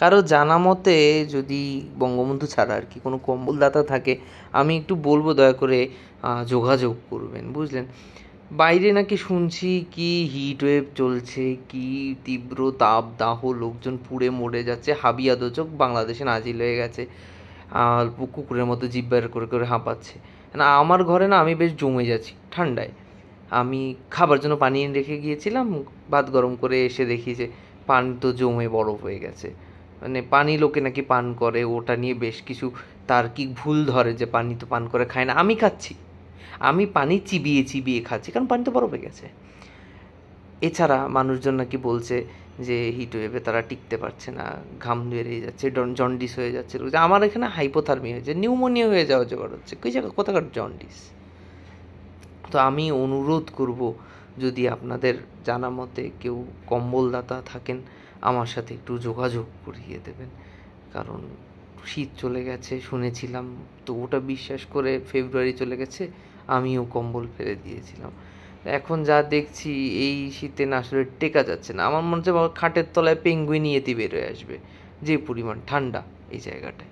কারো জানা মতে যদি বঙ্গবন্ধু ছাড়া আর কি কোনো কম্বলদাতা থাকে, আমি একটু বলবো দয়া করে যোগাযোগ করবেন, বুঝলেন। বাইরে নাকি শুনছি কি হিট ওয়েভ চলছে, কি তীব্র তাপ দাহ, লোকজন পুড়ে মরে যাচ্ছে, হাবিয়া দোচক বাংলাদেশে নাজিল হয়ে গেছে, আর কুকুরের মতো জিভ বের করে করে হাঁপাচ্ছে। না আমার ঘরে না আমি বেশ জমে যাচ্ছি ঠান্ডায়। আমি খাবার জন্য পানি এনে রেখে গিয়েছিলাম, ভাত গরম করে এসে দেখি যে পানি তো জমে বরফ হয়ে গেছে। মানে পানি লোকে নাকি পান করে, ওটা নিয়ে বেশ কিছু তার কি ভুল ধরে যে পানি তো পান করে খায় না। আমি খাচ্ছি, আমি পানি চিবিয়ে চিবিয়ে খাচ্ছি, কারণ পানি তো বরফ হয়ে গেছে। এছাড়া মানুষজন নাকি বলছে যে হিট ওয়েভে তারা টিকতে পারছে না, ঘাম বেরিয়ে যাচ্ছে, জন্ডিস হয়ে যাচ্ছে। আমার এখানে হাইপোথার্মি হয়েছে, নিউমোনিয়া হয়ে যাওয়া জোগাড় হচ্ছে, কই জায়গা কোথাকার জন্ডিস। তো আমি অনুরোধ করব, যদি আপনাদের জানা মতে কেউ কম্বলদাতা থাকেন, আমার সাথে একটু যোগাযোগ করিয়ে দেবেন। কারণ শীত চলে গেছে শুনেছিলাম, তো ওটা বিশ্বাস করে ফেব্রুয়ারি চলে গেছে, আমিও কম্বল ফেলে দিয়েছিলাম। এখন যা দেখছি এই শীতে না আসলে টেকা যাচ্ছে না। আমার মনে হচ্ছে খাটের তলায় পেঙ্গুইন ইয়েতি বেরোয় আসবে, যে পরিমাণ ঠান্ডা এই জায়গাটায়।